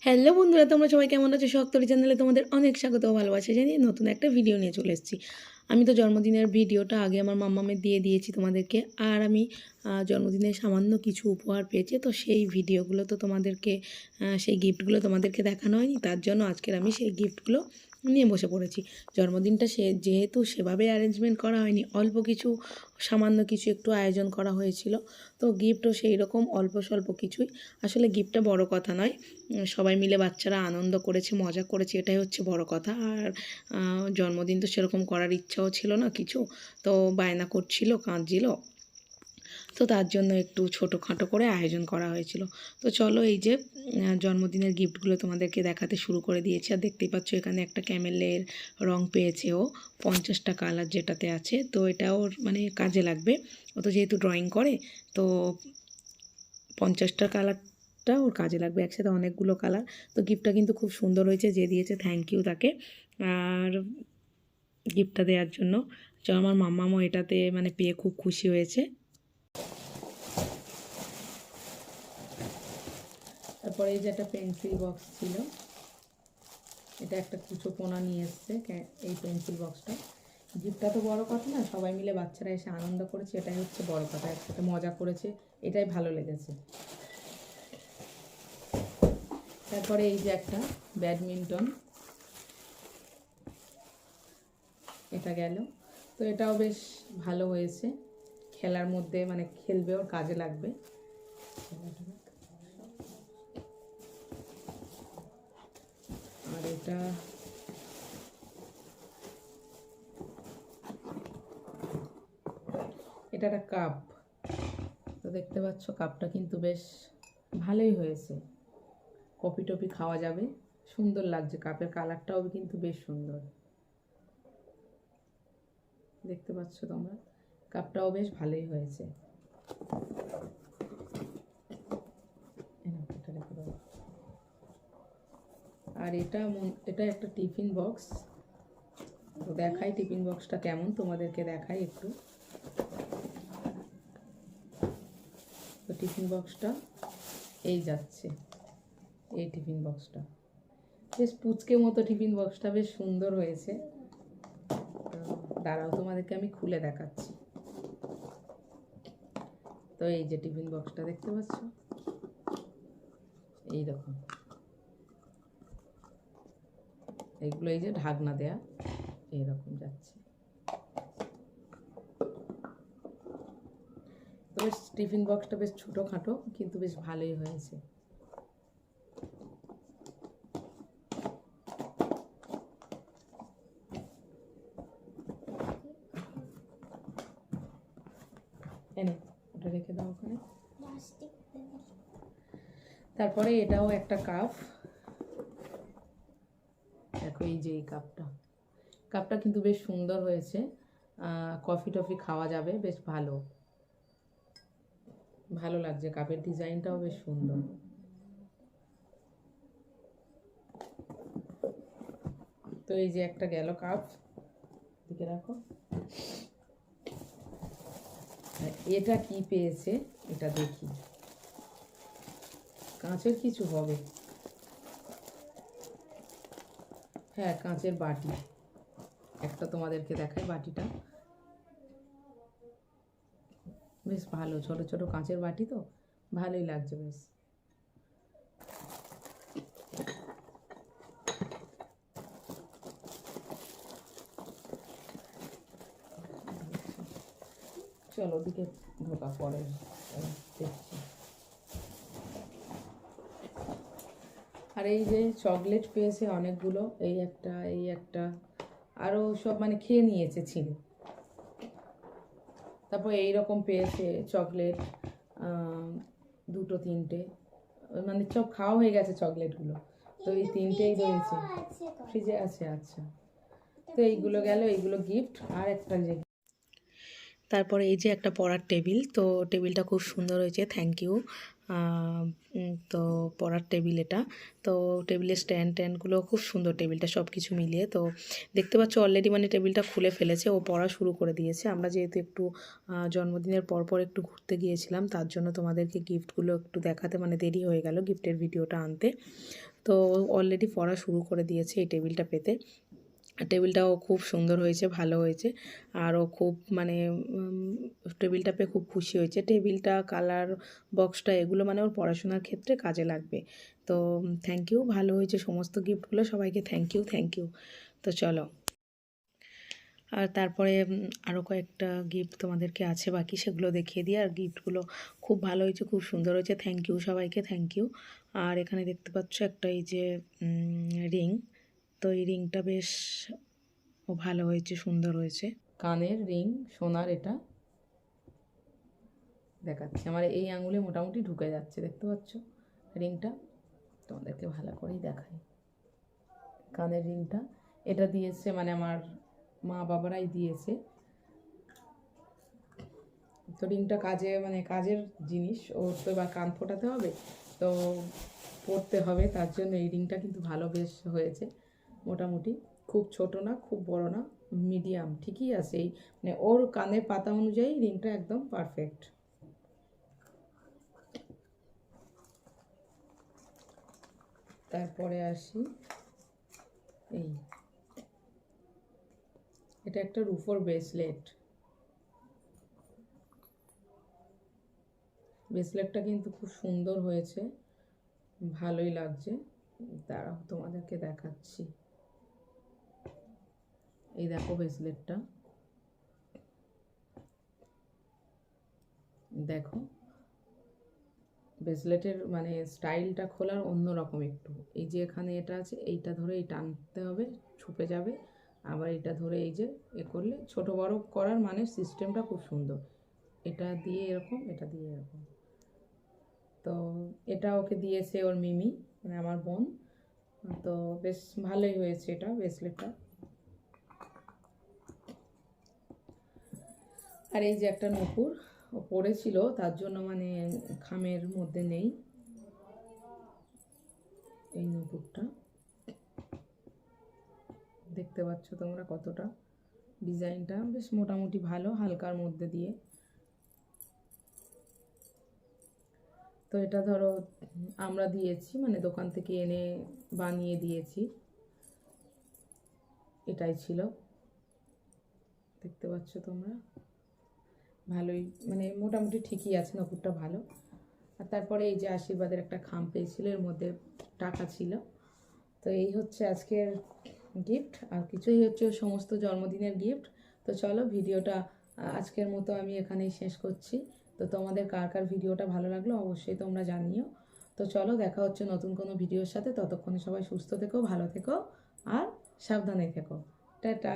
Hello বন্ধুরা, তোমরা সবাই কেমন আছো? শখতরী চ্যানেলে তোমাদের অনেক স্বাগত ও ভালোবাসা জানিয়ে নতুন একটা ভিডিও নিয়ে চলে এসেছি। আমি তো জন্মদিনের ভিডিওটা আগে আমার মাম্মামে দিয়ে দিয়েছি তোমাদেরকে, আর আমি জন্মদিনে সামান্য কিছু উপহার পেয়েছি, তো সেই ভিডিওগুলো তো তোমাদেরকে সেই গিফটগুলো তোমাদেরকে দেখানো হয়নি, তার জন্য আজকের আমি সেই গিফটগুলো নিয়ে বসে পড়েছি। জন্মদিনটা যেহেতু সেভাবে অ্যারেঞ্জমেন্ট করা হয়নি, অল্প কিছু সামান্য কিছু একটু আয়োজন করা হয়েছিল, তো গিফটও সেই রকম অল্প স্বল্প কিছুই। আসলে গিফটটা বড় কথা নয়, সবাই মিলে বাচ্চারা আনন্দ করেছে, মজা করেছে, এটাই হচ্ছে বড় কথা। আর জন্মদিন তো সেরকম করার ইচ্ছাও ছিল না কিছু, তো বায়না করছিল, কাঁদছিল, তো তার জন্য একটু ছোটোখাটো করে আয়োজন করা হয়েছিল। তো চলো, এই যে জন্মদিনের গিফটগুলো তোমাদেরকে দেখাতে শুরু করে দিয়েছি। আর দেখতেই পাচ্ছ এখানে একটা ক্যামেলের রং পেয়েছে ও, 50টা কালার যেটাতে আছে, তো এটা ওর মানে কাজে লাগবে। ও তো যেহেতু ড্রয়িং করে, তো 50টা কালারটা ওর কাজে লাগবে, একসাথে অনেকগুলো কালার। তো গিফটটা কিন্তু খুব সুন্দর হয়েছে, যে দিয়েছে থ্যাংক ইউ তাকে। আর গিফটটা দেওয়ার জন্য আমার মাম্মামও এটাতে মানে পেয়ে খুব খুশি হয়েছে। তারপরে এই যে একটা পেন্সিল বক্স ছিল, এটা একটা কুচো পোনা নিয়ে এসছে এই পেন্সিল বক্সটা। গিফটটা তো বড় কথা না, সবাই মিলে বাচ্চারা এসে আনন্দ করেছে, এটাই হচ্ছে বড় কথা, একসাথে মজা করেছে, এটাই ভালো লেগেছে। তারপরে এই যে একটা ব্যাডমিন্টন, এটা গেল। তো এটাও বেশ ভালো হয়েছে, খেলার মধ্যে মানে খেলবে, ওর কাজে লাগবে। আর এটা এটা একটা কাপ, তো দেখতে পাচ্ছ কাপটা কিন্তু বেশ ভালোই হয়েছে, কফি টফি খাওয়া যাবে, সুন্দর লাগছে। কাপের কালারটাও কিন্তু বেশ সুন্দর, দেখতে পাচ্ছ তোমরা, কাপটাও বেশ ভালোই হয়েছে। আর এটা একটা টিফিন বক্স, তো দেখাই টিফিন বক্সটা কেমন, তোমাদেরকে দেখাই একটু। তো টিফিন বক্সটা এই যাচ্ছে, এই টিফিন বক্সটা বেশ পুচকে মতো, টিফিন বক্সটা বেশ সুন্দর হয়েছে। দাঁড়াও, তোমাদেরকে আমি খুলে দেখাচ্ছি। তো এই যে টিফিন বক্সটা দেখতে পাচ্ছ, এইরকম, এইগুলো এই যে ঢাকনা দেয়া, এইরকম যাচ্ছে। তো বেশ টিফিন বক্সটা বেশ ছোটোখাটো কিন্তু বেশ ভালোই হয়েছে। এনে ওটা রেখে দাও ওখানে। তারপরে এটাও একটা কাপ, দেখো এই যে এই কাপটা কিন্তু বেশ সুন্দর হয়েছে, কফি টফি খাওয়া যাবে, বেশ ভালো ভালো লাগছে, কাপের ডিজাইনটাও বেশ সুন্দর। তো এই যে একটা গেল কাপ, দিকে রাখো। এটা কি পেয়েছে এটা দেখি, কাঁচের কিছু হবে, হ্যাঁ কাঁচের বাটি, একটা তোমাদেরকে দেখাই বাটিটা, বেশ ভালো, ছোট ছোট কাঁচের বাটি, তো ভালোই লাগছে বেশ। চলো ওদিকে ঢোকা পরে দেখছি। আর এই যে চকলেট পেয়েছে অনেকগুলো, এই একটা আরও সব মানে খেয়ে নিয়েছে ছিঁড়ে। তারপর এইরকম পেয়েছে চকলেট, দুটো তিনটে, মানে সব খাওয়া হয়ে গেছে চকলেটগুলো, তো এই তিনটেই রয়েছে ফ্রিজে আছে। আচ্ছা, তো এইগুলো গেল, এইগুলো গিফট। আর একটা যে তারপরে এই যে একটা পড়ার টেবিল, তো টেবিলটা খুব সুন্দর হয়েছে, থ্যাংক ইউ। তো পড়ার টেবিল এটা, তো টেবিলের স্ট্যান্ডগুলো খুব সুন্দর, টেবিলটা সব কিছু মিলিয়ে। তো দেখতে পাচ্ছ অলরেডি মানে টেবিলটা খুলে ফেলেছে, ও পড়া শুরু করে দিয়েছে। আমরা যেহেতু একটু জন্মদিনের পরপর একটু ঘুরতে গিয়েছিলাম, তার জন্য তোমাদেরকে গিফটগুলো একটু দেখাতে মানে দেরি হয়ে গেল, গিফটের ভিডিওটা আনতে। তো অলরেডি পড়া শুরু করে দিয়েছে এই টেবিলটা পেতে। টেবিলটাও খুব সুন্দর হয়েছে, ভালো হয়েছে। আর ও খুব মানে টেবিলটা পেয়ে খুব খুশি হয়েছে। টেবিলটা, কালার বক্সটা এগুলো মানে ওর পড়াশোনার ক্ষেত্রে কাজে লাগবে। তো থ্যাংক ইউ, ভালো হয়েছে সমস্ত গিফটগুলো, সবাইকে থ্যাংক ইউ। তো চলো, আর তারপরে আরও কয়েকটা গিফট তোমাদেরকে আছে বাকি, সেগুলো দেখিয়ে দিই। আর গিফটগুলো খুব ভালো হয়েছে, খুব সুন্দর হয়েছে, থ্যাংক ইউ সবাইকে, থ্যাংক ইউ। আর এখানে দেখতে পাচ্ছ একটা এই যে রিং, তো এই রিংটা বেশ ভালো হয়েছে, সুন্দর হয়েছে। কানের রিং, সোনার, এটা দেখাচ্ছি, আমার এই আঙুলে মোটামুটি ঢুকে যাচ্ছে, দেখতে পাচ্ছ রিংটা, তোমাদেরকে ভালো করেই দেখাই। কানের রিংটা এটা দিয়েছে মানে আমার মা বাবারাই দিয়েছে। তো রিংটা কাজে মানে কাজের জিনিস, ওর তো এবার কান ফোটাতে হবে, তো পরতে হবে, তার জন্য এই রিংটা কিন্তু ভালো বেশ হয়েছে মোটামুটি, খুব ছোট না খুব বড় না, মিডিয়াম ঠিকই আছে। এই মানে ওর কানের পাতা অনুযায়ী রিংটা একদম পারফেক্ট। তারপরে আসি, এই এটা একটা রুপোর ব্রেসলেটটা কিন্তু খুব সুন্দর হয়েছে, ভালোই লাগছে। দাঁড়াও তোমাদেরকে দেখাচ্ছি, এই দেখো ব্রেসলেটটা, দেখো ব্রেসলেটের মানে স্টাইলটা খোলার অন্যরকম একটু। এই যে এখানে এটা আছে, এইটা ধরে এই টানতে হবে, ছুপে যাবে, আবার এটা ধরে এই যে করলে ছোট বড় করার মানে সিস্টেমটা খুব সুন্দর। এটা দিয়ে এরকম, এটা দিয়ে এরকম। তো এটা ওকে দিয়েছে ওর মিমি, মানে আমার বোন। তো বেশ ভালোই হয়েছে এটা ব্রেসলেটটা। আর এই যে একটা নূপুর ও পড়েছিল, তার জন্য মানে খামের মধ্যে নেই, এই নূপুরটা দেখতে পাচ্ছ তোমরা কতটা, ডিজাইনটা বেশ মোটামুটি ভালো, হালকার মধ্যে দিয়ে। তো এটা ধরো আমরা দিয়েছি, মানে দোকান থেকে এনে বানিয়ে দিয়েছি, এটাই ছিল, দেখতে পাচ্ছ তোমরা, ভালোই মানে মোটামুটি ঠিকই আছে, নপুরটা ভালো। আর তারপরে এই যে আশীর্বাদের একটা খাম পেয়েছিল, এর মধ্যে টাকা ছিল। তো এই হচ্ছে আজকের গিফট, আর কিছুই হচ্ছে সমস্ত জন্মদিনের গিফট। তো চলো ভিডিওটা আজকের মতো আমি এখানেই শেষ করছি। তো তোমাদের কার কার ভিডিওটা ভালো লাগলো অবশ্যই তোমরা জানিও। তো চলো, দেখা হচ্ছে নতুন কোনো ভিডিওর সাথে, ততক্ষণে সবাই সুস্থ থেকো, ভালো থেকো আর সাবধানে থেকো। টাটা।